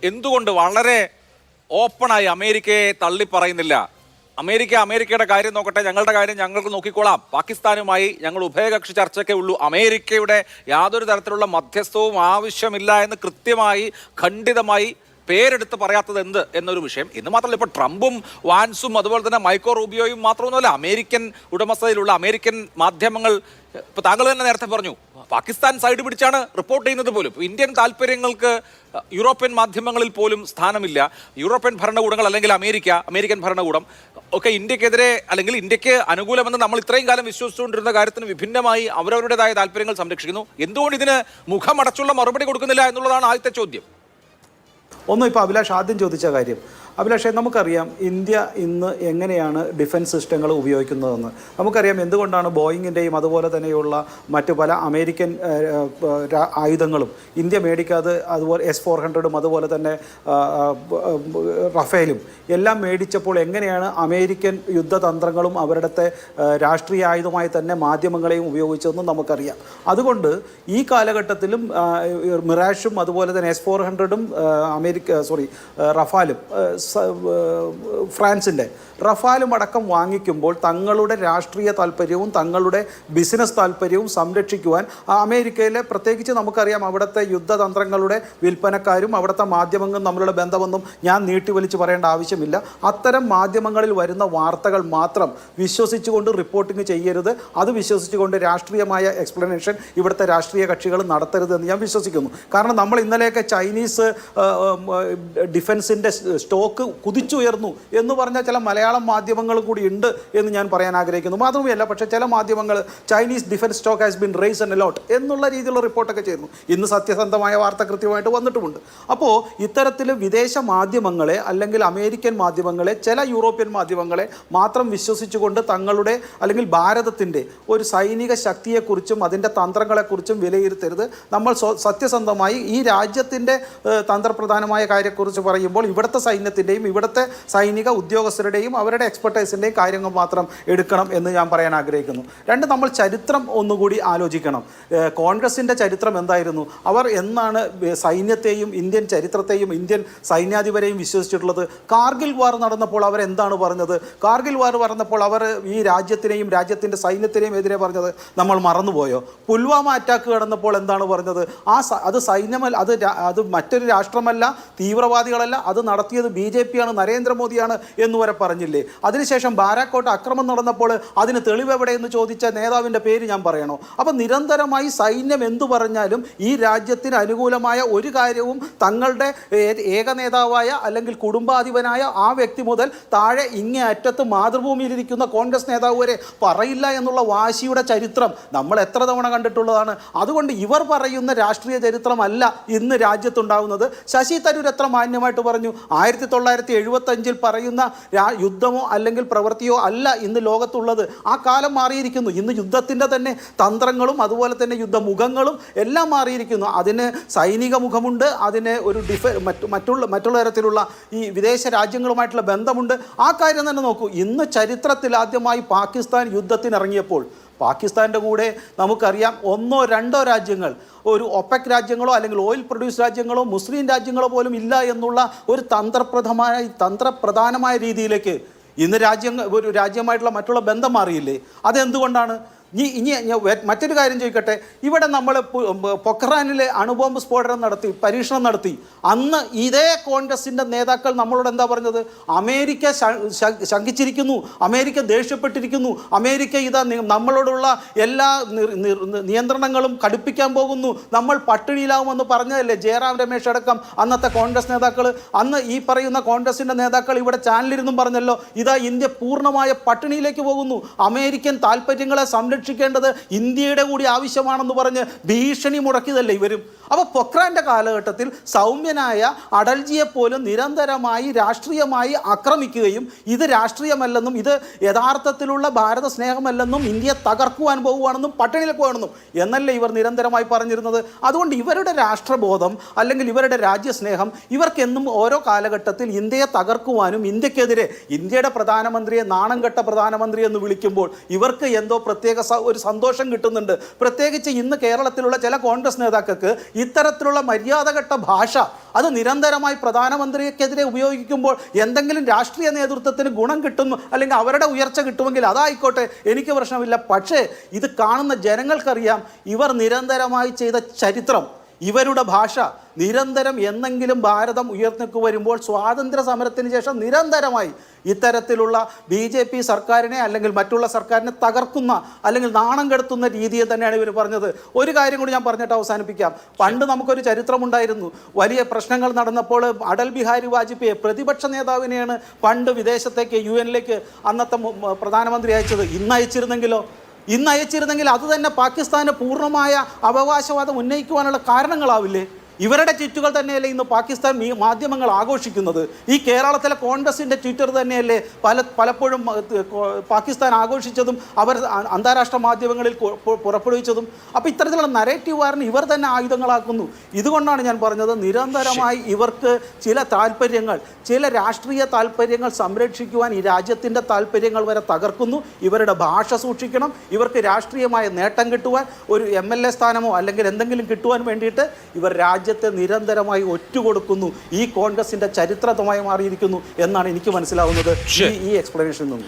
എന്തുകൊണ്ട് വളരെ ഓപ്പണായി അമേരിക്കയെ തള്ളിപ്പറയുന്നില്ല? അമേരിക്കയുടെ കാര്യം നോക്കട്ടെ, ഞങ്ങളുടെ കാര്യം ഞങ്ങൾക്ക് നോക്കിക്കോളാം, പാകിസ്ഥാനുമായി ഞങ്ങൾ ഉഭയകക്ഷി ചർച്ചയ്ക്കേ ഉള്ളൂ, അമേരിക്കയുടെ യാതൊരു തരത്തിലുള്ള മധ്യസ്ഥവും ആവശ്യമില്ല എന്ന് കൃത്യമായി ഖണ്ഡിതമായി പേരെടുത്ത് പറയാത്തത് എന്ത് എന്നൊരു വിഷയം. ഇന്ന് മാത്രമല്ല, ഇപ്പോൾ ട്രംപും വാൻസും അതുപോലെ തന്നെ മൈക്കോ റൂബിയോയും മാത്രമൊന്നുമല്ല, അമേരിക്കൻ ഉടമസ്ഥതയിലുള്ള അമേരിക്കൻ മാധ്യമങ്ങൾ, ഇപ്പോൾ താങ്കൾ തന്നെ നേരത്തെ പറഞ്ഞു, പാകിസ്ഥാൻ സൈഡ് പിടിച്ചാണ് റിപ്പോർട്ട് ചെയ്യുന്നത് പോലും. ഇന്ത്യൻ താല്പര്യങ്ങൾക്ക് യൂറോപ്യൻ മാധ്യമങ്ങളിൽ പോലും സ്ഥാനമില്ല. യൂറോപ്യൻ ഭരണകൂടങ്ങൾ അല്ലെങ്കിൽ അമേരിക്കൻ ഭരണകൂടം ഒക്കെ ഇന്ത്യക്കെതിരെ അല്ലെങ്കിൽ ഇന്ത്യക്ക് അനുകൂലമെന്ന് നമ്മൾ ഇത്രയും കാലം വിശ്വസിച്ചുകൊണ്ടിരുന്ന കാര്യത്തിന് വിഭിന്നമായി അവരവരുടേതായ താല്പര്യങ്ങൾ സംരക്ഷിക്കുന്നു. എന്തുകൊണ്ട് ഇതിന് മുഖമടച്ചുള്ള മറുപടി കൊടുക്കുന്നില്ല എന്നുള്ളതാണ് ആദ്യത്തെ ചോദ്യം. ഇപ്പോൾ അഭിലാഷ് ആദ്യം ചോദിച്ച കാര്യം, അഭിലാഷേ, നമുക്കറിയാം ഇന്ത്യ ഇന്ന് എങ്ങനെയാണ് ഡിഫൻസ് സിസ്റ്റങ്ങൾ ഉപയോഗിക്കുന്നതെന്ന്. നമുക്കറിയാം എന്തുകൊണ്ടാണ് ബോയിങ്ങിൻ്റെയും അതുപോലെ തന്നെയുള്ള മറ്റു പല അമേരിക്കൻ ആയുധങ്ങളും ഇന്ത്യ മേടിക്കാതെ, അതുപോലെ S-400 അതുപോലെ തന്നെ റഫേലും എല്ലാം മേടിച്ചപ്പോൾ എങ്ങനെയാണ് അമേരിക്കൻ യുദ്ധതന്ത്രങ്ങളും അവരുടെ രാഷ്ട്രീയ ആയുധമായി തന്നെ മാധ്യമങ്ങളെയും ഉപയോഗിച്ചതെന്നും നമുക്കറിയാം. അതുകൊണ്ട് ഈ കാലഘട്ടത്തിലും മിറാഷും അതുപോലെ തന്നെ S-400ഉം റഫാലും ഫ്രാൻസിൻ്റെ റഫാലും അടക്കം വാങ്ങിക്കുമ്പോൾ തങ്ങളുടെ രാഷ്ട്രീയ താല്പര്യവും തങ്ങളുടെ ബിസിനസ് താല്പര്യവും സംരക്ഷിക്കുവാൻ അമേരിക്കയിലെ, പ്രത്യേകിച്ച് നമുക്കറിയാം അവിടുത്തെ യുദ്ധതന്ത്രങ്ങളുടെ വിൽപ്പനക്കാരും അവിടുത്തെ മാധ്യമങ്ങളും തമ്മിലുള്ള ബന്ധമൊന്നും ഞാൻ നീട്ടിവലിച്ച് പറയേണ്ട ആവശ്യമില്ല. അത്തരം മാധ്യമങ്ങളിൽ വരുന്ന വാർത്തകൾ മാത്രം വിശ്വസിച്ചുകൊണ്ട് റിപ്പോർട്ടിംഗ് ചെയ്യരുത്, അത് വിശ്വസിച്ചുകൊണ്ട് രാഷ്ട്രീയമായ എക്സ്പ്ലനേഷൻ ഇവിടുത്തെ രാഷ്ട്രീയ കക്ഷികൾ നടത്തരുത് എന്ന് ഞാൻ വിശ്വസിക്കുന്നു. കാരണം നമ്മൾ ഇന്നലെയൊക്കെ ചൈനീസ് ഡിഫൻസിൻ്റെ സ്റ്റോക്ക് കുതിച്ചുയർന്നു എന്ന് പറഞ്ഞാൽ ചില മലയാളം മാധ്യമങ്ങൾ കൂടി ഉണ്ട് എന്ന് ഞാൻ പറയാൻ ആഗ്രഹിക്കുന്നു. മാത്രമല്ല, പക്ഷേ ചില മാധ്യമങ്ങൾ Chinese defence stock has been raised and a lot എന്നുള്ള രീതിയിലുള്ള റിപ്പോർട്ടൊക്കെ ചെയ്യുന്നു. ഇന്ന് സത്യസന്ധമായ വാർത്ത കൃത്യമായിട്ട് വന്നിട്ടുമുണ്ട്. അപ്പോൾ ഇത്തരത്തിൽ വിദേശ മാധ്യമങ്ങളെ അല്ലെങ്കിൽ അമേരിക്കൻ മാധ്യമങ്ങളെ, ചില യൂറോപ്യൻ മാധ്യമങ്ങളെ മാത്രം വിശ്വസിച്ചുകൊണ്ട് തങ്ങളുടെ അല്ലെങ്കിൽ ഭാരതത്തിൻ്റെ ഒരു സൈനിക ശക്തിയെക്കുറിച്ചും അതിൻ്റെ തന്ത്രങ്ങളെക്കുറിച്ചും വിലയിരുത്തരുത്. നമ്മൾ സത്യസന്ധമായി ഈ രാജ്യത്തിൻ്റെ തന്ത്രപ്രധാനമായ കാര്യത്തെക്കുറിച്ച് പറയുമ്പോൾ ഇവിടുത്തെ സൈന്യത്തിൻ്റെയും ഇവിടുത്തെ സൈനിക ഉദ്യോഗസ്ഥരുടെയും അവരുടെ എക്സ്പെർട്ടൈസിൻ്റെയും കാര്യങ്ങൾ മാത്രം എടുക്കണം എന്ന് ഞാൻ പറയാൻ ആഗ്രഹിക്കുന്നു. രണ്ട്, നമ്മൾ ചരിത്രം ഒന്നുകൂടി ആലോചിക്കണം. കോൺഗ്രസിൻ്റെ ചരിത്രം എന്തായിരുന്നു? അവർ എന്നാണ് സൈന്യത്തെയും ഇന്ത്യൻ ചരിത്രത്തെയും ഇന്ത്യൻ സൈന്യാധിപരെയും വിശ്വസിച്ചിട്ടുള്ളത്? കാർഗിൽ വാർ നടന്നപ്പോൾ അവരെന്താണ് പറഞ്ഞത്? കാർഗിൽ വാർ പറഞ്ഞപ്പോൾ അവർ ഈ രാജ്യത്തിനെയും രാജ്യത്തിൻ്റെ സൈന്യത്തിനെയും എതിരെ പറഞ്ഞത് നമ്മൾ മറന്നുപോയോ? പുൽവാമ അറ്റാക്ക് നടന്നപ്പോൾ എന്താണ് പറഞ്ഞത്? അത് സൈന്യമല്ല, അത് മറ്റൊരു രാഷ്ട്രമല്ല, തീവ്രവാദികളല്ല, അത് നടത്തിയത് BJP ആണ്, നരേന്ദ്രമോദിയാണ് എന്ന് വരെ പറഞ്ഞില്ലേ? അതിനുശേഷം ബാരാക്കോട്ട് അക്രമം നടന്നപ്പോൾ അതിന് തെളിവ് എവിടെയെന്ന് ചോദിച്ച നേതാവിൻ്റെ പേര് ഞാൻ പറയണോ? അപ്പം നിരന്തരമായി സൈന്യം എന്തു പറഞ്ഞാലും ഈ രാജ്യത്തിന് അനുകൂലമായ ഒരു കാര്യവും തങ്ങളുടെ ഏക നേതാവായ അല്ലെങ്കിൽ കുടുംബാധിപനായ ആ വ്യക്തി മുതൽ താഴെ ഇങ്ങേ അറ്റത്ത് മാതൃഭൂമിയിലിരിക്കുന്ന കോൺഗ്രസ് നേതാവ് വരെ പറയില്ല എന്നുള്ള വാശിയുടെ ചരിത്രം നമ്മൾ എത്ര തവണ കണ്ടിട്ടുള്ളതാണ്. അതുകൊണ്ട് ഇവർ പറയുന്ന രാഷ്ട്രീയ ചരിത്രമല്ല ഇന്ന് രാജ്യത്തുണ്ടാവുന്നത്. ശശി തരൂർ എത്ര മാന്യമായിട്ട് പറഞ്ഞു, 1975 പറയുന്ന യുദ്ധമോ അല്ലെങ്കിൽ പ്രവൃത്തിയോ അല്ല ഇന്ന് ലോകത്തുള്ളത്. ആ കാലം മാറിയിരിക്കുന്നു. ഇന്ന് യുദ്ധത്തിൻ്റെ തന്നെ തന്ത്രങ്ങളും അതുപോലെ തന്നെ യുദ്ധമുഖങ്ങളും എല്ലാം മാറിയിരിക്കുന്നു. അതിന് സൈനിക മുഖമുണ്ട്, അതിന് ഒരു മറ്റുള്ള തരത്തിലുള്ള ഈ വിദേശ രാജ്യങ്ങളുമായിട്ടുള്ള ബന്ധമുണ്ട്. ആ കാര്യം തന്നെ നോക്കൂ. ഇന്ന് ചരിത്രത്തിൽ ആദ്യമായി പാകിസ്ഥാൻ യുദ്ധത്തിനിറങ്ങിയപ്പോൾ പാകിസ്ഥാൻ്റെ കൂടെ നമുക്കറിയാം 1-2 രാജ്യങ്ങൾ, ഒരു ഒപെക് രാജ്യങ്ങളോ അല്ലെങ്കിൽ ഓയിൽ പ്രൊഡ്യൂസ് രാജ്യങ്ങളോ മുസ്ലിം രാജ്യങ്ങളോ പോലും ഇല്ല എന്നുള്ള ഒരു തന്ത്രപ്രധാനമായ രീതിയിലേക്ക് ഇന്ന് ഒരു രാജ്യമായിട്ടുള്ള മറ്റുള്ള ബന്ധം മാറിയില്ലേ? അതെന്തുകൊണ്ടാണ്? ഇനി മറ്റൊരു കാര്യം ചോദിക്കട്ടെ. ഇവിടെ നമ്മൾ പൊഖ്റാനിലെ അണുബോംബ് സ്ഫോടനം പരീക്ഷണം നടത്തി. അന്ന് ഇതേ കോൺഗ്രസിൻ്റെ നേതാക്കൾ നമ്മളോട് എന്താ പറഞ്ഞത്? അമേരിക്ക ശങ്കിച്ചിരിക്കുന്നു, അമേരിക്ക ദേഷ്യപ്പെട്ടിരിക്കുന്നു, അമേരിക്ക ഇതാ നമ്മളോടുള്ള എല്ലാ നിയന്ത്രണങ്ങളും കടുപ്പിക്കാൻ പോകുന്നു, നമ്മൾ പട്ടിണിയിലാവുമെന്ന് പറഞ്ഞതല്ലേ ജയറാം രമേശ് അടക്കം അന്നത്തെ കോൺഗ്രസ് നേതാക്കൾ. അന്ന് ഈ പറയുന്ന കോൺഗ്രസിൻ്റെ നേതാക്കൾ ഇവിടെ ചാനലിരുന്നും പറഞ്ഞല്ലോ, ഇതാ ഇന്ത്യ പൂർണ്ണമായ പട്ടിണിയിലേക്ക് പോകുന്നു, അമേരിക്കൻ താല്പര്യങ്ങളെ സംരക്ഷിക്കേണ്ടത് ഇന്ത്യയുടെ കൂടി ആവശ്യമാണെന്ന് പറഞ്ഞ് ഭീഷണി മുടക്കിയതല്ലേ ഇവരും. അപ്പോൾ പൊഖ്റാൻ്റെ കാലഘട്ടത്തിൽ സൗമ്യനായ അടൽജിയെപ്പോലും നിരന്തരമായി രാഷ്ട്രീയമായി ആക്രമിക്കുകയും ഇത് രാഷ്ട്രീയമല്ലെന്നും ഇത് യഥാർത്ഥത്തിലുള്ള ഭാരത സ്നേഹമല്ലെന്നും ഇന്ത്യയെ തകർക്കുവാൻ പോകുകയാണെന്നും പട്ടിണിയിലേക്ക് പോകണമെന്നും എന്നല്ലേ ഇവർ നിരന്തരമായി പറഞ്ഞിരുന്നത്. അതുകൊണ്ട് ഇവരുടെ രാഷ്ട്രബോധം അല്ലെങ്കിൽ ഇവരുടെ രാജ്യസ്നേഹം ഇവർക്കെന്നും ഓരോ കാലഘട്ടത്തിൽ ഇന്ത്യയെ തകർക്കുവാനും ഇന്ത്യക്കെതിരെ ഇന്ത്യയുടെ പ്രധാനമന്ത്രിയെ നാണം കെട്ട പ്രധാനമന്ത്രി എന്ന് വിളിക്കുമ്പോൾ ഇവർക്ക് എന്തോ പ്രത്യേക ഒരു സന്തോഷം കിട്ടുന്നുണ്ട്. പ്രത്യേകിച്ച് ഇന്ന് കേരളത്തിലുള്ള ചില കോൺഗ്രസ് നേതാക്കൾക്ക് ഇത്തരത്തിലുള്ള മര്യാദഘട്ട ഭാഷ അത് നിരന്തരമായി പ്രധാനമന്ത്രിക്കെതിരെ ഉപയോഗിക്കുമ്പോൾ എന്തെങ്കിലും രാഷ്ട്രീയ നേതൃത്വത്തിന് ഗുണം കിട്ടുന്നു അല്ലെങ്കിൽ അവരുടെ ഉയർച്ച കിട്ടുമെങ്കിൽ അതായിക്കോട്ടെ, എനിക്ക് പ്രശ്നമില്ല. പക്ഷേ ഇത് കാണുന്ന ജനങ്ങൾക്കറിയാം ഇവർ നിരന്തരമായി ചെയ്ത ചരിത്രം, ഇവരുടെ ഭാഷ നിരന്തരം എന്നെങ്കിലും ഭാരതം ഉയർന്നു വരുമ്പോൾ സ്വാതന്ത്ര്യ സമരത്തിന് ശേഷം നിരന്തരമായി ഇത്തരത്തിലുള്ള BJP സർക്കാരിനെ അല്ലെങ്കിൽ മറ്റുള്ള സർക്കാരിനെ തകർക്കുന്ന അല്ലെങ്കിൽ നാണം കെടുത്തുന്ന രീതിയെ തന്നെയാണ് ഇവർ പറഞ്ഞത്. ഒരു കാര്യം കൂടി ഞാൻ പറഞ്ഞിട്ട് അവസാനിപ്പിക്കാം. പണ്ട് നമുക്കൊരു ചരിത്രമുണ്ടായിരുന്നു. വലിയ പ്രശ്നങ്ങൾ നടന്നപ്പോൾ അടൽ ബിഹാരി വാജ്പേയി പ്രതിപക്ഷ നേതാവിനെയാണ് പണ്ട് വിദേശത്തേക്ക് UN-ലേക്ക് അന്നത്തെ പ്രധാനമന്ത്രി അയച്ചത്. ഇന്ന് അയച്ചിരുന്നെങ്കിൽ അത് തന്നെ പാകിസ്ഥാന് പൂർണ്ണമായ അവകാശവാദം ഉന്നയിക്കുവാനുള്ള കാരണങ്ങളാവില്ലേ? ഇവരുടെ ട്വീറ്റുകൾ തന്നെയല്ലേ ഇന്ന് പാകിസ്ഥാൻ മാധ്യമങ്ങൾ ആഘോഷിക്കുന്നത്? ഈ കേരളത്തിലെ കോൺഗ്രസിൻ്റെ ട്വിറ്റർ തന്നെയല്ലേ പലപ്പോഴും പാകിസ്ഥാൻ ആഘോഷിച്ചതും അവർ അന്താരാഷ്ട്ര മാധ്യമങ്ങളിൽ പുറപ്പെടുവിച്ചതും? അപ്പോൾ ഇത്തരത്തിലുള്ള നരേറ്റീവ് വാറിന് ഇവർ തന്നെ ആയുധങ്ങളാക്കുന്നു. ഇതുകൊണ്ടാണ് ഞാൻ പറഞ്ഞത്, നിരന്തരമായി ഇവർക്ക് ചില താല്പര്യങ്ങൾ, ചില രാഷ്ട്രീയ താല്പര്യങ്ങൾ സംരക്ഷിക്കുവാൻ ഈ രാജ്യത്തിൻ്റെ താല്പര്യങ്ങൾ വരെ തകർക്കുന്നു. ഇവരുടെ ഭാഷ സൂക്ഷിക്കണം. ഇവർക്ക് രാഷ്ട്രീയമായ നേട്ടം കിട്ടുവാൻ, ഒരു MLA സ്ഥാനമോ അല്ലെങ്കിൽ എന്തെങ്കിലും കിട്ടുവാൻ വേണ്ടിയിട്ട് ഇവർ രാജ്യത്തെ നിരന്തരമായി ഒറ്റുകൊടുക്കുന്നു. ഈ കോൺഗ്രസിന്റെ ചരിത്രമായി മാറിയിരിക്കുന്നു എന്നാണ് എനിക്ക് മനസ്സിലാവുന്നത് ഈ എക്സ്പ്ലനേഷനിൽ നിന്നും.